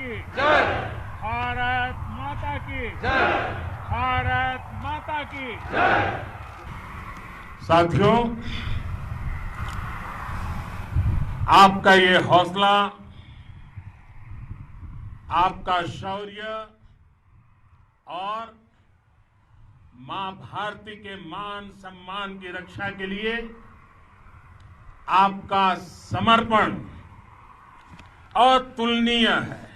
की जय। भारत माता की जय। भारत माता की जय। साथियों, आपका ये हौसला, आपका शौर्य और मां भारती के मान सम्मान की रक्षा के लिए आपका समर्पण अतुलनीय है।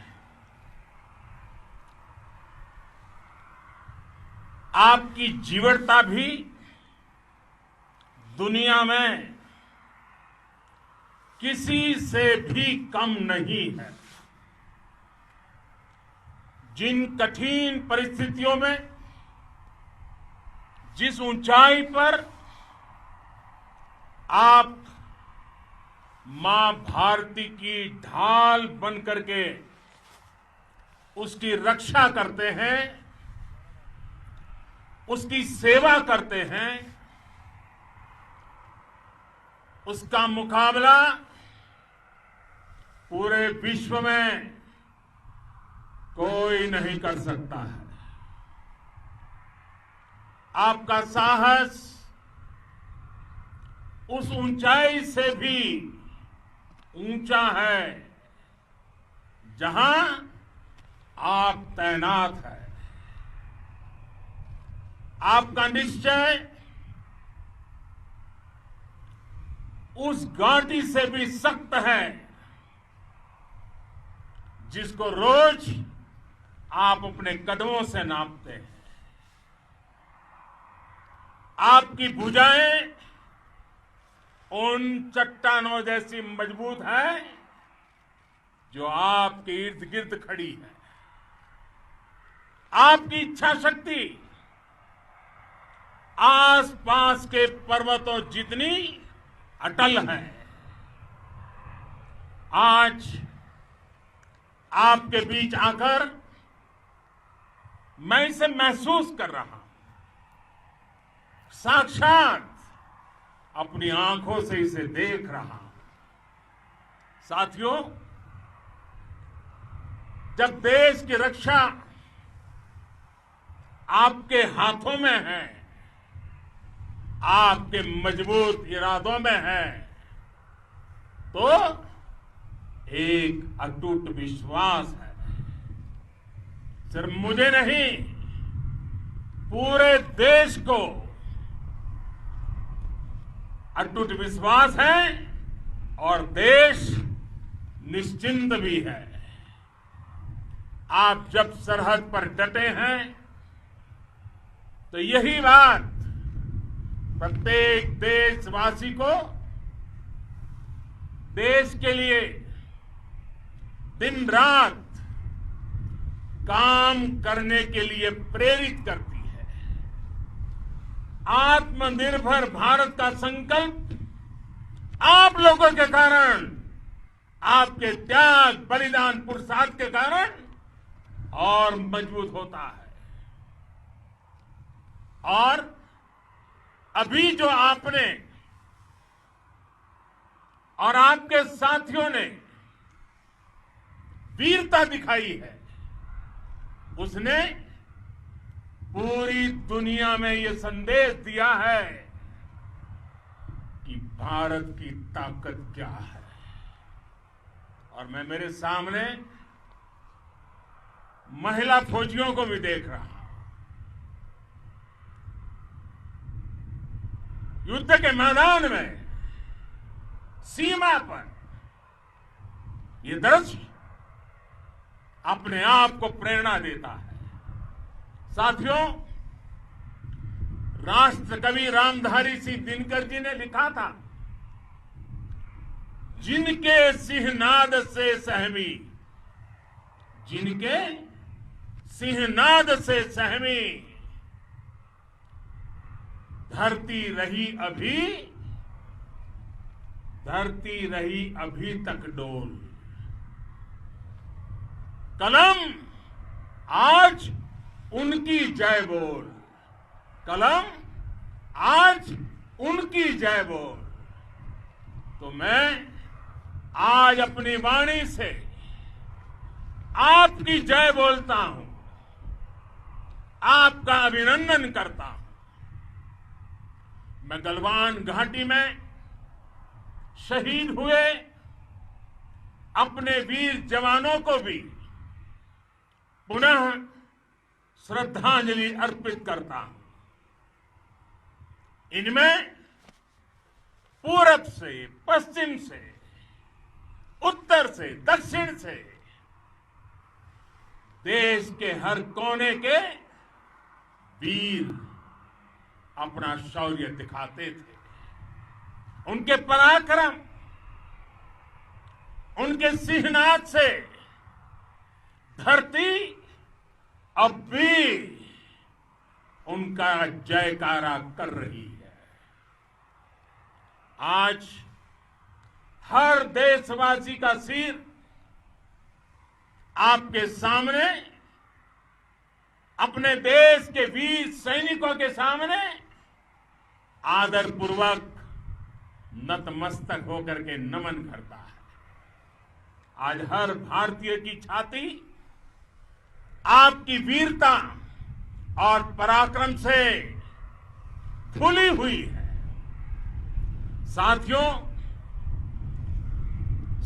आपकी जीवटता भी दुनिया में किसी से भी कम नहीं है। जिन कठिन परिस्थितियों में, जिस ऊंचाई पर आप मां भारती की ढाल बनकर के उसकी रक्षा करते हैं, उसकी सेवा करते हैं, उसका मुकाबला पूरे विश्व में कोई नहीं कर सकता है। आपका साहस उस ऊंचाई से भी ऊंचा है जहां आप तैनात हैं। आपका निश्चय उस घाटी से भी सख्त है जिसको रोज आप अपने कदमों से नापते हैं। आपकी भुजाएं उन चट्टानों जैसी मजबूत है जो आपके इर्द गिर्द खड़ी है। आपकी इच्छा शक्ति आसपास के पर्वतों जितनी अटल है। आज आपके बीच आकर मैं इसे महसूस कर रहा हूं, साक्षात अपनी आंखों से इसे देख रहा हूं। साथियों, जब देश की रक्षा आपके हाथों में है, आपके मजबूत इरादों में है, तो एक अटूट विश्वास है। सिर्फ मुझे नहीं, पूरे देश को अटूट विश्वास है और देश निश्चिंत भी है। आप जब सरहद पर डटे हैं तो यही बात प्रत्येक देशवासी को देश के लिए दिन रात काम करने के लिए प्रेरित करती है। आत्मनिर्भर भारत का संकल्प आप लोगों के कारण, आपके त्याग बलिदान पुरुषार्थ के कारण और मजबूत होता है। और अभी जो आपने और आपके साथियों ने वीरता दिखाई है, उसने पूरी दुनिया में यह संदेश दिया है कि भारत की ताकत क्या है। और मैं मेरे सामने महिला फौजियों को भी देख रहा हूं। युद्ध के मैदान में, सीमा पर यह दृश्य अपने आप को प्रेरणा देता है। साथियों, राष्ट्र कवि रामधारी सिंह दिनकर जी ने लिखा था, जिनके सिंहनाद से सहमी, जिनके सिंहनाद से सहमी धरती रही अभी, धरती रही अभी तक डोल। कलम आज उनकी जय बोल, कलम आज उनकी जय बोल। तो मैं आज अपनी वाणी से आपकी जय बोलता हूं, आपका अभिनंदन करता हूं। मैं गलवान घाटी में शहीद हुए अपने वीर जवानों को भी पुनः श्रद्धांजलि अर्पित करता हूं। इनमें पूरब से, पश्चिम से, उत्तर से, दक्षिण से देश के हर कोने के वीर अपना शौर्य दिखाते थे। उनके पराक्रम, उनके सिंहनाद से धरती अब भी उनका जयकारा कर रही है। आज हर देशवासी का सिर आपके सामने, अपने देश के वीर सैनिकों के सामने आदरपूर्वक नतमस्तक होकर के नमन करता है। आज हर भारतीय की छाती आपकी वीरता और पराक्रम से फूली हुई है। साथियों,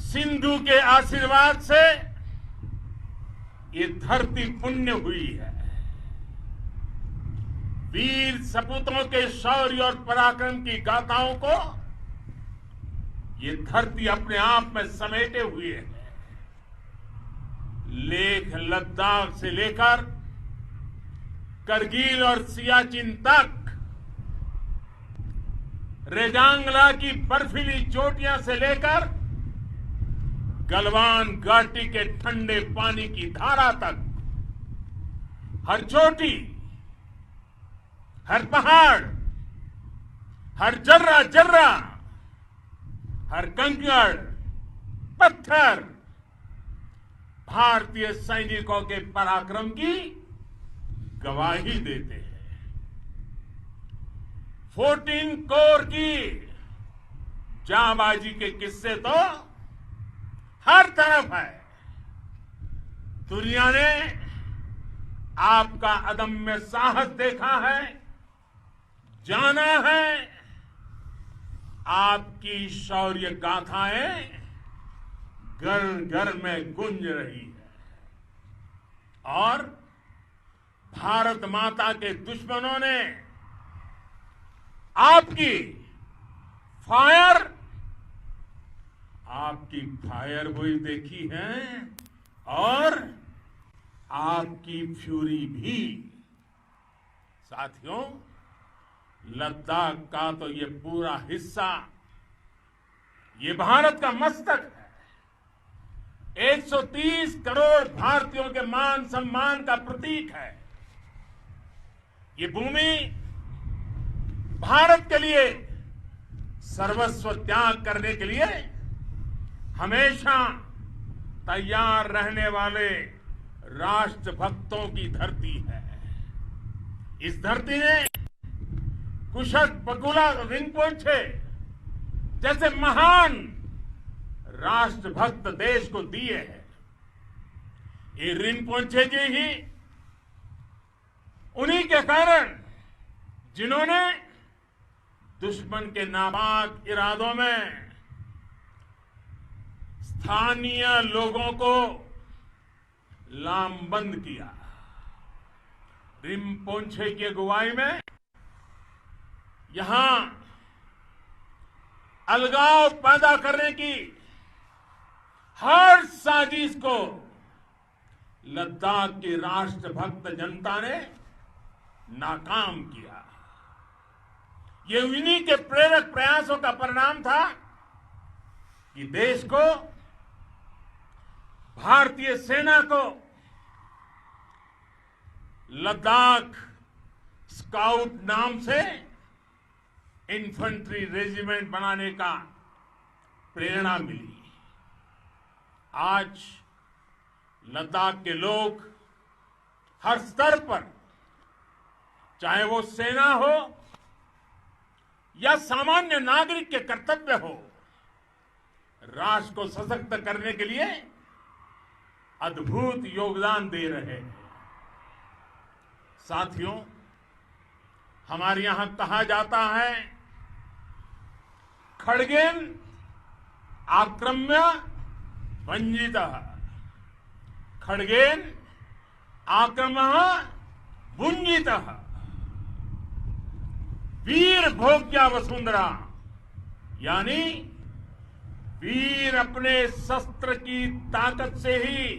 सिंधु के आशीर्वाद से ये धरती पुण्य हुई है। वीर सपूतों के शौर्य और पराक्रम की गाथाओं को ये धरती अपने आप में समेटे हुए है। लेह लद्दाख से लेकर करगिल और सियाचिन तक, रेजांगला की बर्फीली चोटियां से लेकर गलवान घाटी के ठंडे पानी की धारा तक, हर चोटी, हर पहाड़, हर जर्रा जर्रा, हर कंकड़ पत्थर भारतीय सैनिकों के पराक्रम की गवाही देते हैं। 14 कोर की जांबाजी के किस्से तो हर तरफ है। दुनिया ने आपका अदम्य साहस देखा है, जाना है। आपकी शौर्य गाथाएं घर घर में गूंज रही है और भारत माता के दुश्मनों ने आपकी फायर हुई देखी है और आपकी फ्यूरी भी। साथियों, लद्दाख का तो ये पूरा हिस्सा ये भारत का मस्तक है। 130 करोड़ भारतीयों के मान सम्मान का प्रतीक है। ये भूमि भारत के लिए सर्वस्व त्याग करने के लिए हमेशा तैयार रहने वाले राष्ट्रभक्तों की धरती है। इस धरती ने कुशक बकुला रिंपोचे जैसे महान राष्ट्रभक्त देश को दिए हैं। ये रिंपोचे जी ही उन्हीं के कारण जिन्होंने दुश्मन के नापाक इरादों में स्थानीय लोगों को लामबंद किया। रिंपोचे की अगुवाई में यहां अलगाव पैदा करने की हर साजिश को लद्दाख की राष्ट्रभक्त जनता ने नाकाम किया। ये उन्हीं के प्रेरक प्रयासों का परिणाम था कि देश को, भारतीय सेना को लद्दाख स्काउट नाम से इन्फेंट्री रेजिमेंट बनाने का प्रेरणा मिली। आज लद्दाख के लोग हर स्तर पर, चाहे वो सेना हो या सामान्य नागरिक के कर्तव्य हो, राष्ट्र को सशक्त करने के लिए अद्भुत योगदान दे रहे हैं। साथियों, हमारे यहां कहा जाता है, खड्गेन आक्रम्य भंजितः, खड्गेन आक्रम्य भुंजितः, वीर भोग्या वसुंधरा, यानी वीर अपने शस्त्र की ताकत से ही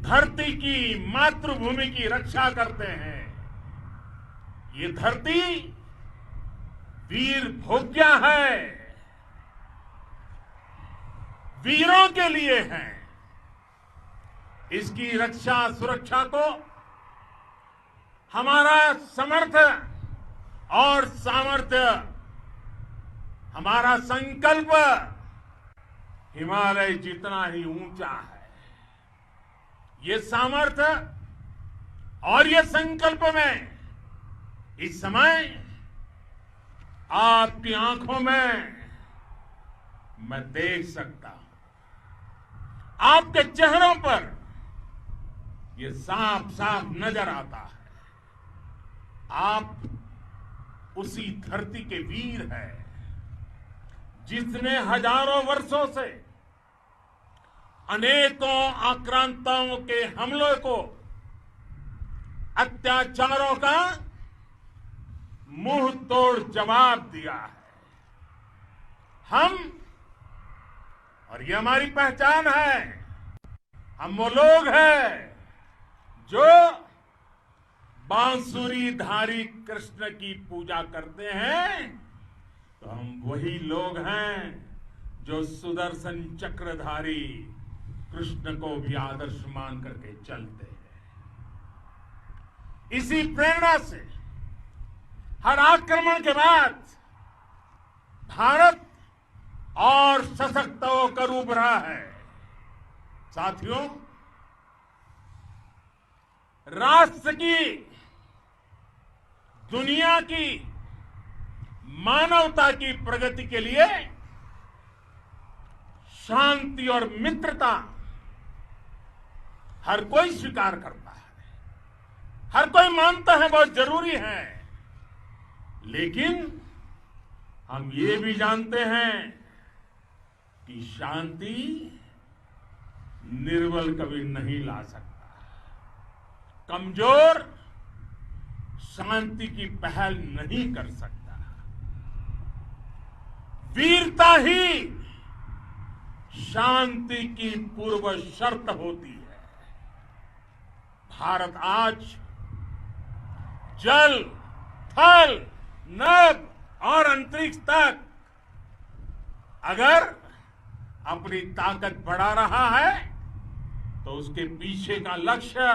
धरती की, मातृभूमि की रक्षा करते हैं। ये धरती वीर भोग्या है, वीरों के लिए है। इसकी रक्षा सुरक्षा को हमारा समर्थ और सामर्थ्य, हमारा संकल्प हिमालय जितना ही ऊंचा है। ये सामर्थ्य और ये संकल्प में इस समय आपकी आंखों में मैं देख सकता हूं, आपके चेहरों पर ये साफ साफ नजर आता है। आप उसी धरती के वीर हैं जिसने हजारों वर्षों से अनेकों आक्रांताओं के हमलों को, अत्याचारों का मुंह तोड़ जवाब दिया है। हम, और ये हमारी पहचान है, हम वो लोग हैं जो बांसुरीधारी कृष्ण की पूजा करते हैं, तो हम वही लोग हैं जो सुदर्शन चक्रधारी कृष्ण को भी आदर्श मान करके चलते हैं। इसी प्रेरणा से हर आक्रमण के बाद भारत और सशक्त होकर उभरा है। साथियों, राष्ट्र की, दुनिया की, मानवता की प्रगति के लिए शांति और मित्रता हर कोई स्वीकार करता है, हर कोई मानता है बहुत जरूरी है। लेकिन हम ये भी जानते हैं कि शांति निर्बल कभी नहीं ला सकता। कमजोर शांति की पहल नहीं कर सकता। वीरता ही शांति की पूर्व शर्त होती है। भारत आज जल, थल, नभ और अंतरिक्ष तक अगर अपनी ताकत बढ़ा रहा है तो उसके पीछे का लक्ष्य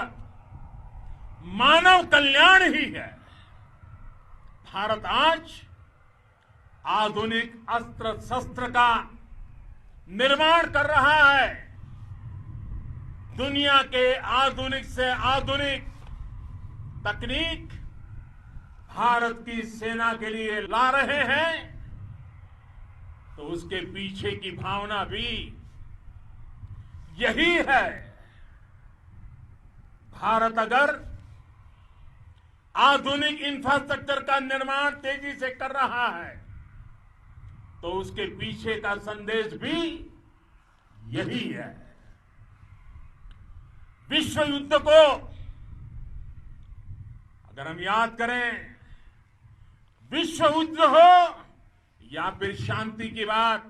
मानव कल्याण ही है। भारत आज आधुनिक अस्त्र शस्त्र का निर्माण कर रहा है। दुनिया के आधुनिक से आधुनिक तकनीक भारत की सेना के लिए ला रहे हैं, तो उसके पीछे की भावना भी यही है। भारत अगर आधुनिक इंफ्रास्ट्रक्चर का निर्माण तेजी से कर रहा है तो उसके पीछे का संदेश भी यही है। विश्व युद्ध को अगर हम याद करें, विश्व युद्ध हो या फिर शांति की बात,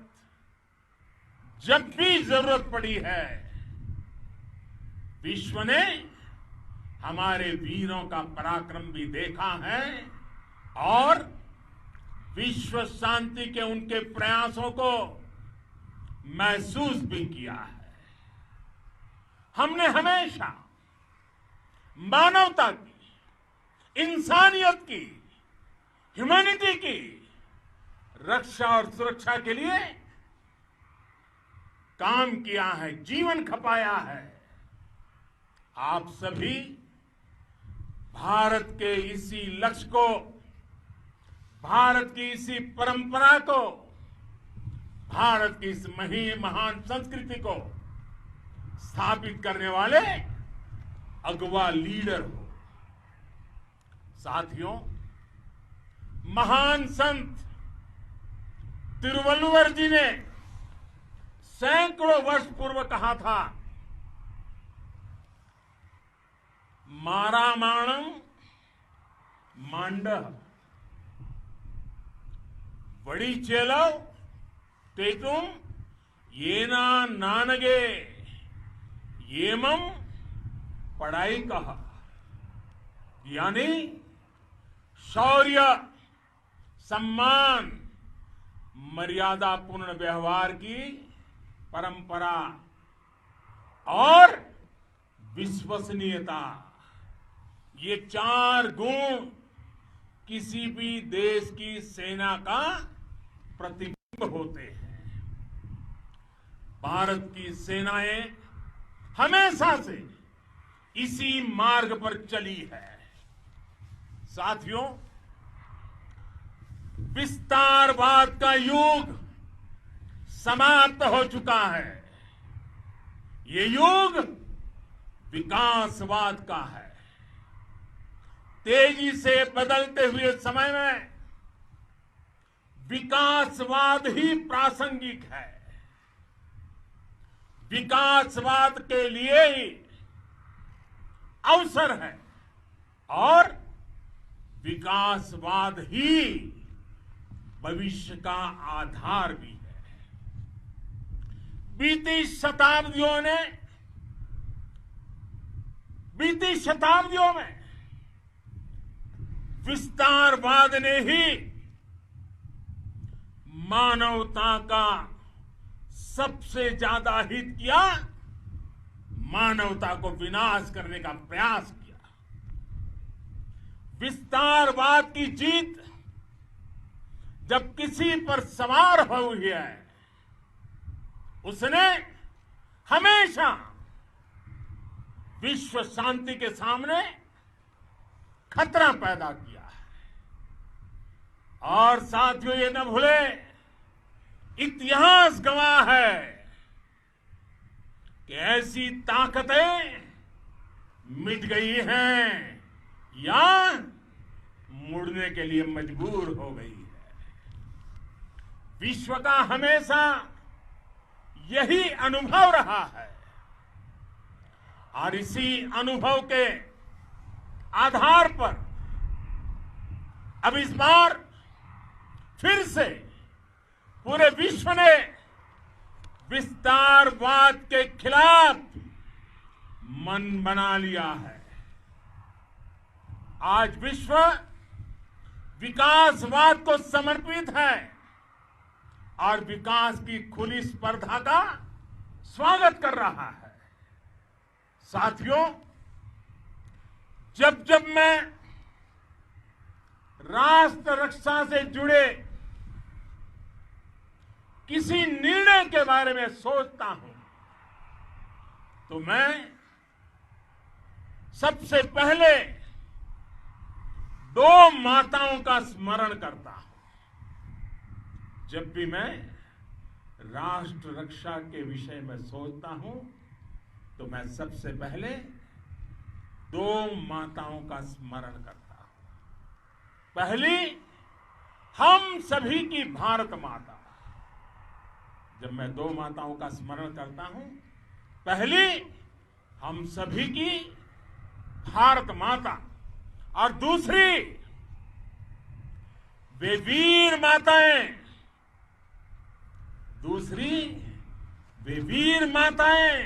जब भी जरूरत पड़ी है, विश्व ने हमारे वीरों का पराक्रम भी देखा है और विश्व शांति के उनके प्रयासों को महसूस भी किया है। हमने हमेशा मानवता की, इंसानियत की, ह्यूमैनिटी की रक्षा और सुरक्षा के लिए काम किया है, जीवन खपाया है। आप सभी भारत के इसी लक्ष्य को, भारत की इसी परंपरा को, भारत की इस महान संस्कृति को स्थापित करने वाले अगवा लीडर हो। साथियों, महान संत तिरुवल्लुवर जी ने सैकड़ों वर्ष पूर्व कहा था, मारामाणं मांडः वडिचेलव तेतुम येना नानगे येमम पढ़ाई कहा। यानी शौर्य, सम्मान, मर्यादापूर्ण व्यवहार की परंपरा और विश्वसनीयता, ये 4 गुण किसी भी देश की सेना का प्रतिबिंब होते हैं। भारत की सेनाएं हमेशा से इसी मार्ग पर चली है। साथियों, विस्तारवाद का युग समाप्त हो चुका है। ये युग विकासवाद का है। तेजी से बदलते हुए समय में विकासवाद ही प्रासंगिक है। विकासवाद के लिए ही अवसर है और विकासवाद ही भविष्य का आधार भी है। बीती शताब्दियों में विस्तारवाद ने ही मानवता का सबसे ज्यादा हित किया, मानवता को विनाश करने का प्रयास किया। विस्तारवाद की जीत जब किसी पर सवार हुई है, उसने हमेशा विश्व शांति के सामने खतरा पैदा किया है। और साथियों, ये न भूले, इतिहास गवाह है कि ऐसी ताकतें मिट गई हैं या मुड़ने के लिए मजबूर हो गई है। विश्व का हमेशा यही अनुभव रहा है और इसी अनुभव के आधार पर अब इस बार फिर से पूरे विश्व ने विस्तारवाद के खिलाफ मन बना लिया है। आज विश्व विकासवाद को समर्पित है और विकास की खुली स्पर्धा का स्वागत कर रहा है। साथियों, जब जब मैं राष्ट्र रक्षा से जुड़े किसी निर्णय के बारे में सोचता हूं, तो मैं सबसे पहले 2 माताओं का स्मरण करता हूं। जब भी मैं राष्ट्र रक्षा के विषय में सोचता हूं, तो मैं सबसे पहले 2 माताओं का स्मरण करता हूं। पहली, हम सभी की भारत माता। जब मैं 2 माताओं का स्मरण करता हूं, पहली हम सभी की भारत माता और दूसरी वे वीर माताएं,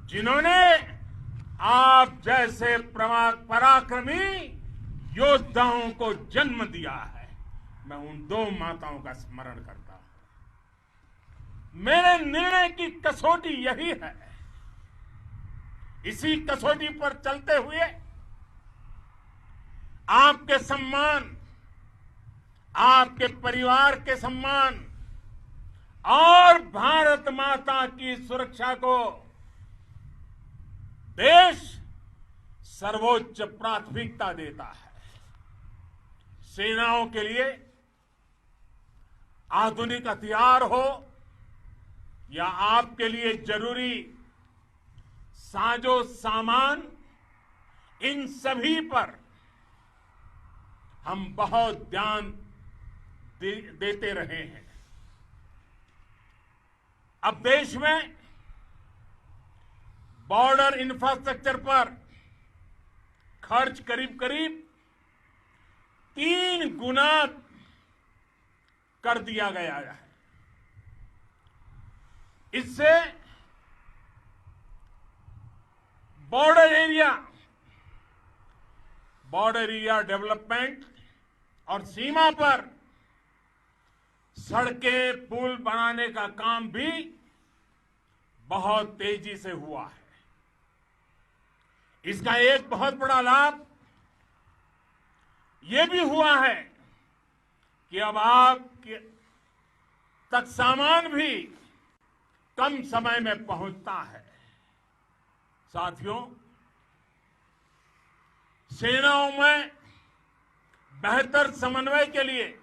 जिन्होंने आप जैसे पराक्रमी योद्धाओं को जन्म दिया है। मैं उन 2 माताओं का स्मरण करता हूं। मेरे निर्णय की कसौटी यही है। इसी कसौटी पर चलते हुए आपके सम्मान, आपके परिवार के सम्मान और भारत माता की सुरक्षा को देश सर्वोच्च प्राथमिकता देता है। सेनाओं के लिए आधुनिक हथियार हो या आपके लिए जरूरी साजो सामान, इन सभी पर हम बहुत ध्यान देते रहे हैं। अब देश में बॉर्डर इंफ्रास्ट्रक्चर पर खर्च करीब करीब 3 गुना कर दिया गया है। इससे बॉर्डर एरिया डेवलपमेंट और सीमा पर सड़कें पुल बनाने का काम भी बहुत तेजी से हुआ है। इसका एक बहुत बड़ा लाभ ये भी हुआ है कि अब आप तक सामान भी कम समय में पहुंचता है। साथियों, सेनाओं में बेहतर समन्वय के लिए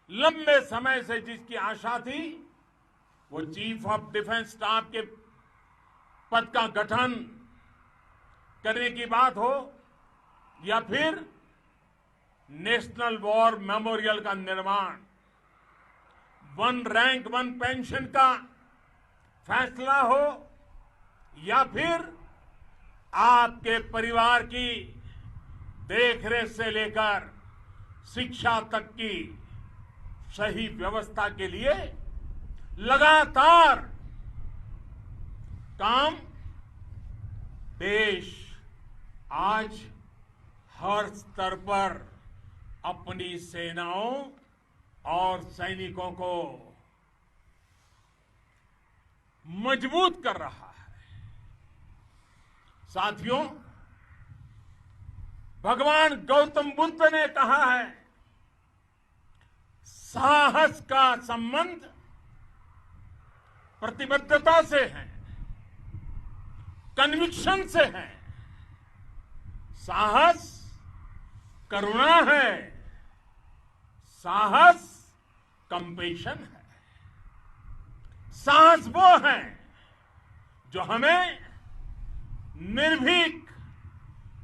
लंबे समय से जिसकी आशा थी, वो चीफ ऑफ डिफेंस स्टाफ के पद का गठन करने की बात हो या फिर नेशनल वॉर मेमोरियल का निर्माण, 1 रैंक 1 पेंशन का फैसला हो या फिर आपके परिवार की देखरेख से लेकर शिक्षा तक की सही व्यवस्था के लिए लगातार काम, देश आज हर स्तर पर अपनी सेनाओं और सैनिकों को मजबूत कर रहा है। साथियों, भगवान गौतम बुद्ध ने कहा है, साहस का संबंध प्रतिबद्धता से है, कन्विक्शन से है। साहस करुणा है, साहस कंपेशन है। साहस वो है जो हमें निर्भीक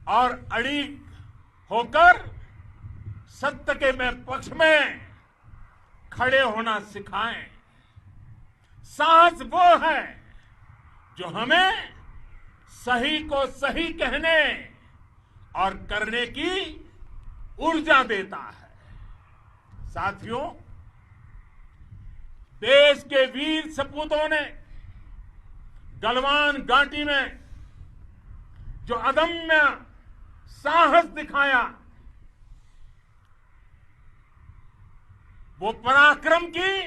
और अड़िग होकर सत्य के पक्ष में खड़े होना सिखाएं। साहस वो है जो हमें सही को सही कहने और करने की ऊर्जा देता है। साथियों, देश के वीर सपूतों ने गलवान घाटी में जो अदम्य साहस दिखाया, वो पराक्रम की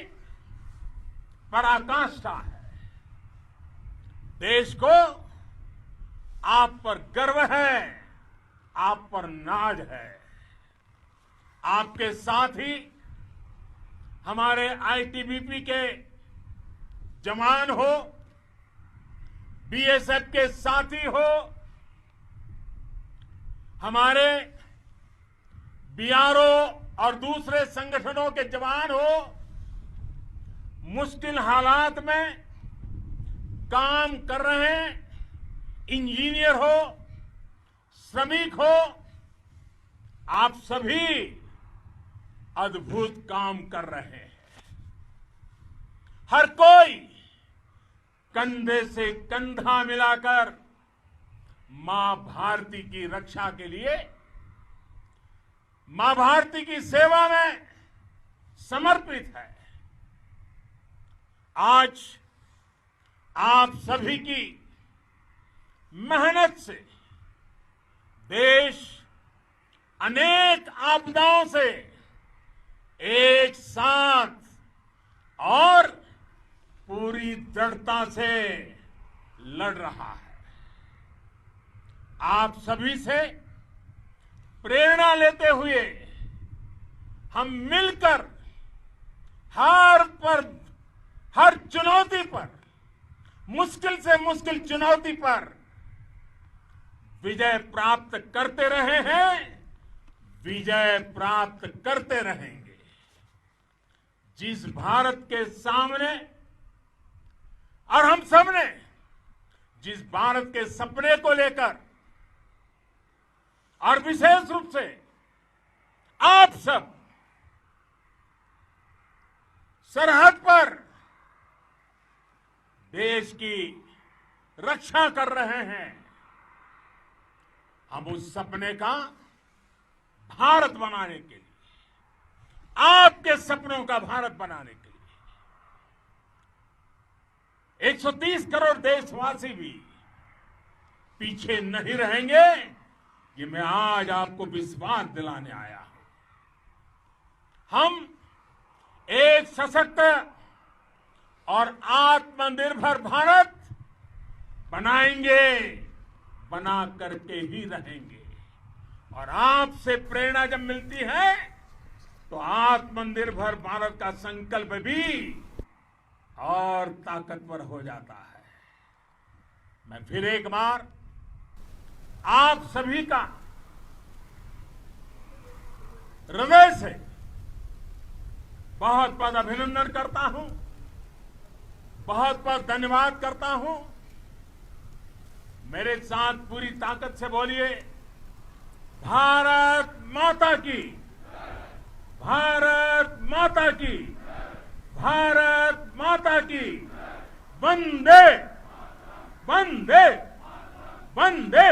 पराकाष्ठा है। देश को आप पर गर्व है, आप पर नाज है। आपके साथ ही हमारे आईटीबीपी के जवान हो, बीएसएफ के साथी हो, हमारे बीआरओ और दूसरे संगठनों के जवान हो, मुश्किल हालात में काम कर रहे हैं, इंजीनियर हो, श्रमिक हो, आप सभी अद्भुत काम कर रहे हैं। हर कोई कंधे से कंधा मिलाकर मां भारती की रक्षा के लिए, मां भारती की सेवा में समर्पित है। आज आप सभी की मेहनत से देश अनेक आपदाओं से एक साथ और पूरी दृढ़ता से लड़ रहा है। आप सभी से प्रेरणा लेते हुए हम मिलकर हर चुनौती पर, मुश्किल से मुश्किल चुनौती पर विजय प्राप्त करते रहे हैं, विजय प्राप्त करते रहेंगे। जिस भारत के सामने और हम सबने जिस भारत के सपने को लेकर और विशेष रूप से आप सब सरहद पर देश की रक्षा कर रहे हैं, हम उस सपने का भारत बनाने के लिए, आपके सपनों का भारत बनाने के लिए 130 करोड़ देशवासी भी पीछे नहीं रहेंगे, ये मैं आज आपको विश्वास दिलाने आया हूं। हम एक सशक्त और आत्मनिर्भर भारत बनाएंगे, बना करके ही रहेंगे। और आपसे प्रेरणा जब मिलती है तो आत्मनिर्भर भारत का संकल्प भी और ताकतवर हो जाता है। मैं फिर एक बार आप सभी का हृदय से बहुत बहुत अभिनंदन करता हूं, बहुत बहुत धन्यवाद करता हूं। मेरे साथ पूरी ताकत से बोलिए, भारत माता की, भारत माता की, भारत माता की, वंदे वंदे वंदे।